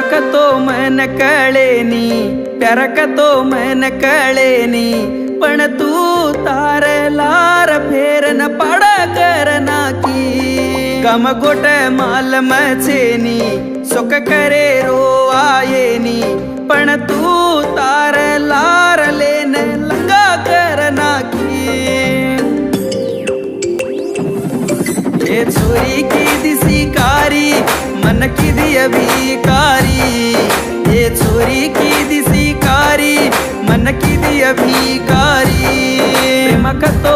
का तो मन कळेनी, प्यार का तो मन कळेनी, पण तू तार लार फेर न पाडा करना की। गम गोट माल मचेनी, सुख करे रो आयेनी, पण तू तार लार लेन लंगा करना की। ये छोरी की दिसी कारी, मन की दिया भिकारी, ये छोरी की दिसी कारी, मन की दिया भिकारी। प्रेम का तो